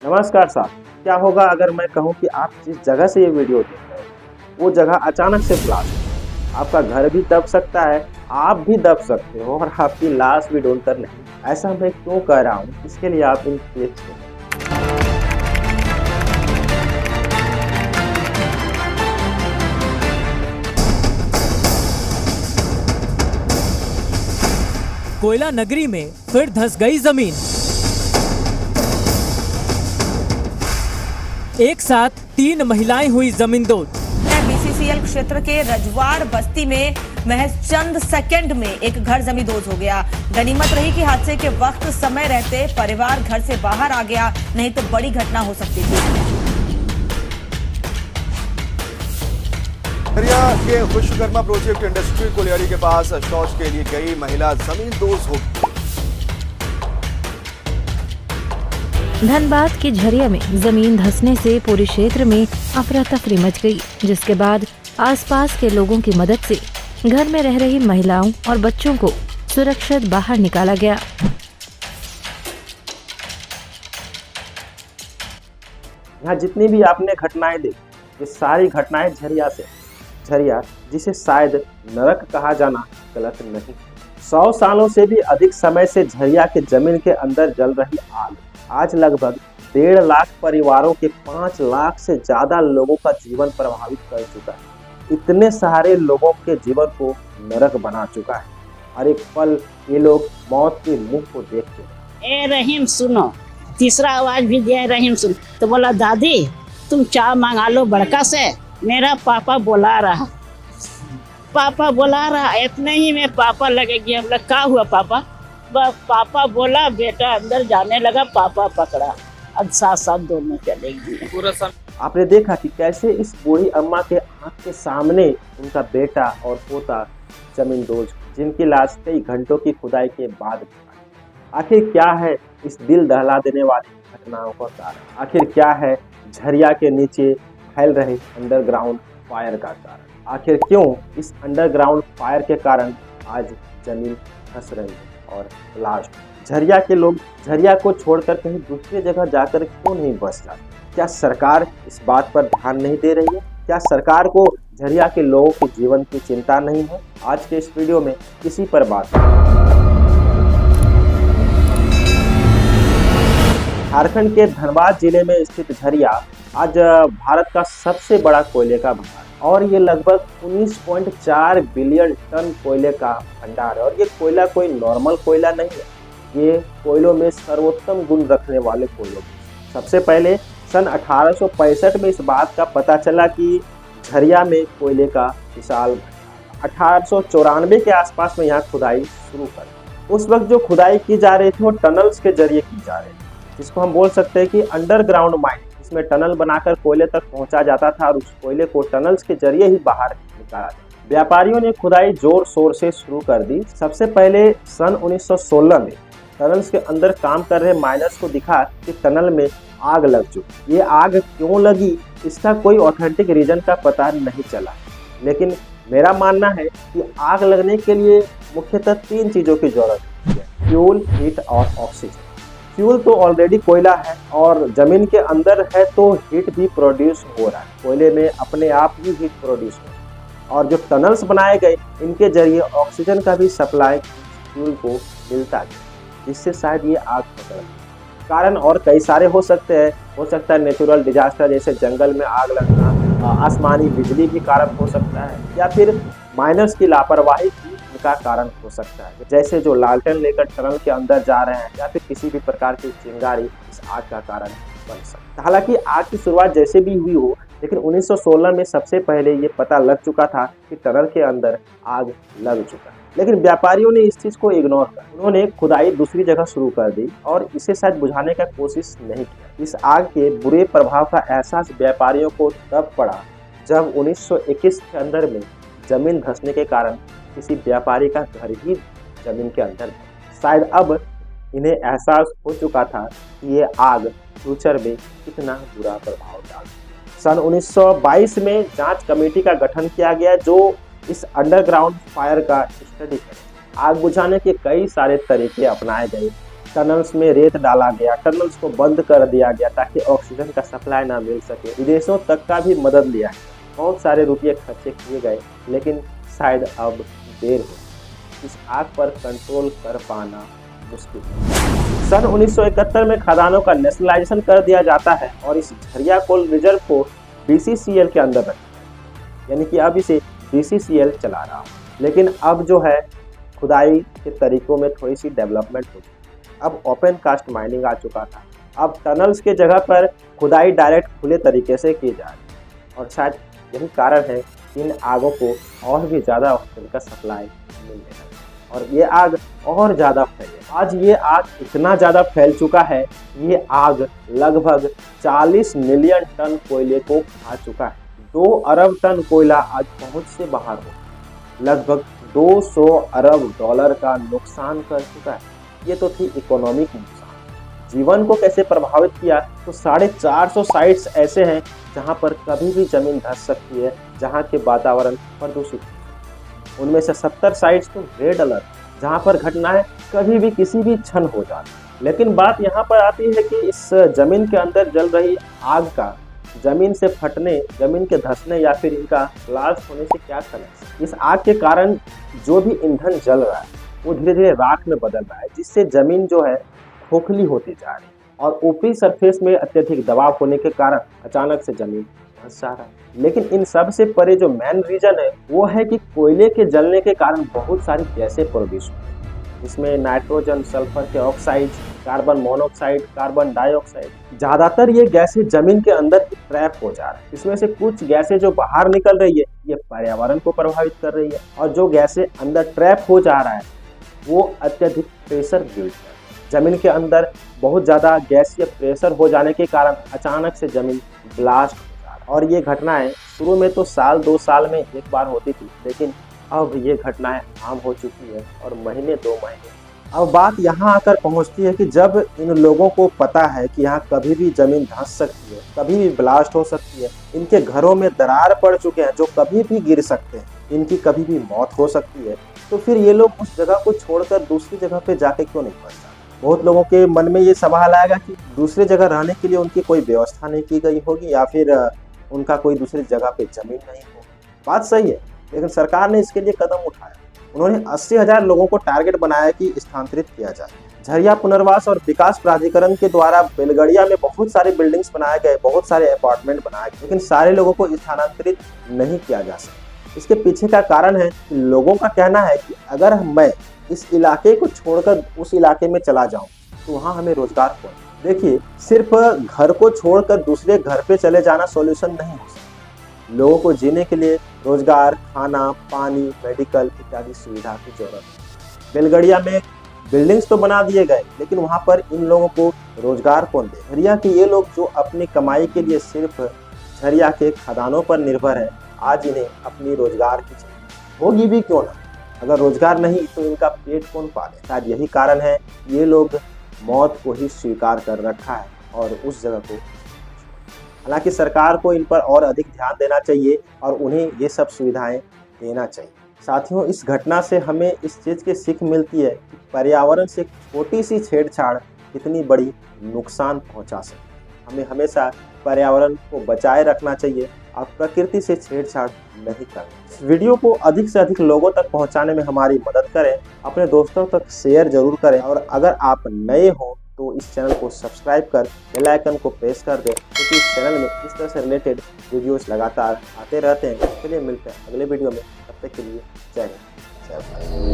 नमस्कार साहब, क्या होगा अगर मैं कहूँ कि आप जिस जगह से ये वीडियो देख रहे हैं, वो जगह अचानक से ब्लास्ट हो। आपका घर भी दब सकता है, आप भी दब सकते हो और आपकी लाश भी ढूँढकर नहीं। ऐसा मैं क्यों कह रहा हूँ, इसके लिए आप इन क्लिप्स सुनें। कोयला नगरी में फिर धंस गई जमीन। एक साथ 3 महिलाएं हुई जमींदोज। बीसीसीएल क्षेत्र के रजवाड़ बस्ती में महज चंद सेकंड में एक घर जमींदोज हो गया। गनीमत रही कि हादसे के वक्त समय रहते परिवार घर से बाहर आ गया, नहीं तो बड़ी घटना हो सकती थी। खरिया के विश्वकर्मा प्रोजेक्ट इंडस्ट्री कोलियारी के पास शौच के लिए गई महिला जमींदोज हो गई। धनबाद के झरिया में जमीन धंसने से पूरे क्षेत्र में अफरा तफरी मच गई, जिसके बाद आसपास के लोगों की मदद से घर में रह रही महिलाओं और बच्चों को सुरक्षित बाहर निकाला गया। यहाँ जितनी भी आपने घटनाएं देखी, ये सारी घटनाएं झरिया से। झरिया जिसे शायद नरक कहा जाना गलत नहीं। 100 सालों से भी अधिक समय से झरिया के जमीन के अंदर जल रही आग आज लगभग 1.5 लाख परिवारों के 5 लाख से ज्यादा लोगों का जीवन प्रभावित कर चुका है। इतने सारे लोगों के जीवन को नरक बना चुका है। हर एक पल ये लोग मौत के मुंह को देखते हैं। ए रहीम सुनो, तीसरा आवाज भी दिया रहीम सुन। तो बोला दादी तुम चाय मंगा लो बड़का से, मेरा पापा बुला रहा। पापा बुला रहा, इतने ही में पापा लगेगी। हम लोग क्या हुआ पापा? पापा बोला, बेटा अंदर जाने लगा, पापा पकड़ा, अब साथ साथ दोनों चले गए। आपने देखा कि कैसे इस बूढ़ी अम्मा के आंख के सामने उनका बेटा और पोता जमींदोज, जिनकी लाश कई घंटों की खुदाई के बाद। आखिर क्या है इस दिल दहला देने वाली घटनाओं का कारण? आखिर क्या है झरिया के नीचे फैल रहे अंडरग्राउंड फायर का कारण? आखिर क्यों इस अंडरग्राउंड फायर के कारण आज जमीन धंस रही है और ब्लास्ट? झरिया के लोग झरिया को छोड़कर कहीं दूसरी जगह जाकर क्यों नहीं बस जाते? क्या सरकार इस बात पर ध्यान नहीं दे रही है? क्या सरकार को झरिया के लोगों के जीवन की चिंता नहीं है? आज के इस वीडियो में इसी पर बात करेंगे। झारखंड के धनबाद जिले में स्थित झरिया आज भारत का सबसे बड़ा कोयले का भंडार और ये लगभग 19.4 बिलियन टन कोयले का भंडार है। और ये कोयला कोई नॉर्मल कोयला नहीं है, ये कोयलों में सर्वोत्तम गुण रखने वाले कोयलों में। सबसे पहले सन 1865 में इस बात का पता चला कि झरिया में कोयले का विशाल भंडार। 1894 के आसपास में यहाँ खुदाई शुरू कर। उस वक्त जो खुदाई की जा रही थी वो टनल्स के जरिए की जा रही थी, जिसको हम बोल सकते हैं कि अंडरग्राउंड माइन। इसमें टनल बनाकर कोयले तक पहुंचा जाता था और उस कोयले को टनल्स के जरिए ही बाहर निकाला जाता। व्यापारियों ने खुदाई जोर शोर से शुरू कर दी। सबसे पहले सन 1916 में टनल्स के अंदर काम कर रहे माइनर्स को दिखा कि टनल में आग लग चुकी। ये आग क्यों लगी, इसका कोई ऑथेंटिक रीजन का पता नहीं चला, लेकिन मेरा मानना है कि आग लगने के लिए मुख्यतः 3 चीज़ों की जरूरत है: फ्यूल, हीट और ऑक्सीजन। फ्यूल तो ऑलरेडी कोयला है और जमीन के अंदर है, तो हीट भी प्रोड्यूस हो रहा है। कोयले में अपने आप ही हीट प्रोड्यूस हो रहा है। और जो टनल्स बनाए गए, इनके जरिए ऑक्सीजन का भी सप्लाई फ्यूल को मिलता है, जिससे शायद ये आग पकड़। कारण और कई सारे हो सकते हैं। हो सकता है नेचुरल डिजास्टर जैसे जंगल में आग लगना, आसमानी बिजली भी कारण हो सकता है, या फिर माइनर्स की लापरवाही का कारण हो सकता है, जैसे जो लालटेन लेकर टनल के अंदर जा रहे हैं, या फिर किसी भी प्रकार की चिंगारी इस आग का कारण बन सकता है। हालांकि आग की शुरुआत जैसे भी हुई हो, लेकिन 1916 में सबसे पहले ये पता लग चुका था कि टनल के अंदर आग लग चुका है। लेकिन व्यापारियों ने इस चीज को इग्नोर कर उन्होंने खुदाई दूसरी जगह शुरू कर दी और इसे शायद बुझाने का कोशिश नहीं किया। इस आग के बुरे प्रभाव का एहसास व्यापारियों को तब पड़ा जब 1921 के अंदर में जमीन धंसने के कारण किसी व्यापारी का घर ही जमीन के अंदर। शायद अब इन्हें एहसास हो चुका था कि ये आग फ्यूचर में कितना बुरा प्रभाव डाल। सन 1922 में जांच कमेटी का गठन किया गया जो इस अंडरग्राउंड फायर का स्टडी करे। आग बुझाने के कई सारे तरीके अपनाए गए, टनल्स में रेत डाला गया, टनल्स को बंद कर दिया गया ताकि ऑक्सीजन का सप्लाई ना मिल सके। विदेशों तक का भी मदद लिया है, बहुत सारे रुपये खर्चे किए गए, लेकिन शायद अब देर हो। इस आग पर कंट्रोल कर पाना मुश्किल है। सन 1971 में खदानों का नेशनलाइजेशन कर दिया जाता है और इस झरिया कोल रिजर्व को BCCL के अंदर रखा, यानी कि अब इसे BCCL चला रहा है। लेकिन अब जो है खुदाई के तरीकों में थोड़ी सी डेवलपमेंट हो चुकी। अब ओपन कास्ट माइनिंग आ चुका था। अब टनल्स के जगह पर खुदाई डायरेक्ट खुले तरीके से की जा रही है और शायद यही कारण है कि इन आगों को और भी ज़्यादा ऑक्सीजन का सप्लाई मिलने लगा और ये आग और ज़्यादा फैले। आज ये आग इतना ज़्यादा फैल चुका है, ये आग लगभग 40 मिलियन टन कोयले को खा चुका है। 2 अरब टन कोयला आज पहुँच से बाहर हो, लगभग 200 अरब डॉलर का नुकसान कर चुका है। ये तो थी इकोनॉमिक नुकसान। जीवन को कैसे प्रभावित किया, तो 450 साइट्स ऐसे हैं जहां पर कभी भी जमीन धंस सकती है, जहां के वातावरण प्रदूषित है। उनमें से 70 साइट्स तो रेड अलर्ट, जहां पर घटनाएं कभी भी किसी भी क्षण हो जाती। लेकिन बात यहाँ पर आती है कि इस जमीन के अंदर जल रही आग का जमीन से फटने, जमीन के धंसने या फिर इनका ब्लास्ट होने से क्या कनेक्शन। इस आग के कारण जो भी ईंधन जल रहा है वो धीरे धीरे राख में बदल रहा है, जिससे जमीन जो है खोखली होती जा रही है और ऊपरी सरफेस में अत्यधिक दबाव होने के कारण अचानक से जमीन धंस जा रहा है। लेकिन इन सब से परे जो मेन रीजन है वो है कि कोयले के जलने के कारण बहुत सारी गैसें प्रोड्यूस हुई, इसमें नाइट्रोजन, सल्फर के oxide, carbon monoxide, carbon dioxide. ज्यादातर ये गैसें जमीन के अंदर ट्रैप हो जा रही है। इसमें से कुछ गैसें जो बाहर निकल रही है ये पर्यावरण को प्रभावित कर रही है और जो गैसें अंदर ट्रैप हो जा रहा है वो अत्यधिक प्रेशर गिल्ट है। जमीन के अंदर बहुत ज़्यादा गैसीय प्रेशर हो जाने के कारण अचानक से जमीन ब्लास्ट हो जा रहा है। और ये घटनाएं शुरू में तो साल 2 साल में एक बार होती थी, लेकिन अब ये घटनाएं आम हो चुकी है और महीने 2 महीने। अब बात यहाँ आकर पहुँचती है कि जब इन लोगों को पता है कि यहाँ कभी भी जमीन धंस सकती है, कभी भी ब्लास्ट हो सकती है, इनके घरों में दरार पड़ चुके हैं जो कभी भी गिर सकते हैं, इनकी कभी भी मौत हो सकती है, तो फिर ये लोग उस जगह को छोड़कर दूसरी जगह पे जाके क्यों नहीं बस जाते। बहुत लोगों के मन में ये सवाल आएगा कि दूसरी जगह रहने के लिए उनकी कोई व्यवस्था नहीं की गई होगी या फिर उनका कोई दूसरी जगह पे जमीन नहीं होगी। बात सही है, लेकिन सरकार ने इसके लिए कदम उठाया। उन्होंने 80,000 लोगों को टारगेट बनाया कि स्थानांतरित किया जाए। झरिया पुनर्वास और विकास प्राधिकरण के द्वारा बेलगड़िया में बहुत सारे बिल्डिंग्स बनाए गए, बहुत सारे अपार्टमेंट बनाए गए, लेकिन सारे लोगों को स्थानांतरित नहीं किया जा सका। इसके पीछे का कारण है कि लोगों का कहना है कि अगर मैं इस इलाके को छोड़कर उस इलाके में चला जाऊं तो वहां हमें रोजगार कौन। देखिए, सिर्फ घर को छोड़कर दूसरे घर पे चले जाना सॉल्यूशन नहीं हो सकता। लोगों को जीने के लिए रोजगार, खाना, पानी, मेडिकल इत्यादि सुविधा की जरूरत है। बेलगड़िया में बिल्डिंग्स तो बना दिए गए, लेकिन वहां पर इन लोगों को रोजगार कौन दे। झरिया के ये लोग जो अपनी कमाई के लिए सिर्फ झरिया के खदानों पर निर्भर है, आज इन्हें अपनी रोजगार की चाहिए, होगी भी क्यों ना। अगर रोजगार नहीं तो इनका पेट कौन पाले। शायद यही कारण है ये लोग मौत को ही स्वीकार कर रखा है और उस जगह को। हालांकि सरकार को इन पर और अधिक ध्यान देना चाहिए और उन्हें ये सब सुविधाएं देना चाहिए। साथियों, इस घटना से हमें इस चीज़ की सीख मिलती है कि पर्यावरण से छोटी सी छेड़छाड़ कितनी बड़ी नुकसान पहुंचा सकती है। हमें हमेशा पर्यावरण को बचाए रखना चाहिए और प्रकृति से छेड़छाड़ नहीं करना। इस वीडियो को अधिक से अधिक लोगों तक पहुंचाने में हमारी मदद करें, अपने दोस्तों तक शेयर जरूर करें और अगर आप नए हो तो इस चैनल को सब्सक्राइब कर बेल आइकन को प्रेस कर दें, क्योंकि इस चैनल में इस तरह से रिलेटेड वीडियोस लगातार आते रहते हैं। चलिए मिलते हैं अगले वीडियो में, तब तक के लिए जय हिंद, जय भारत।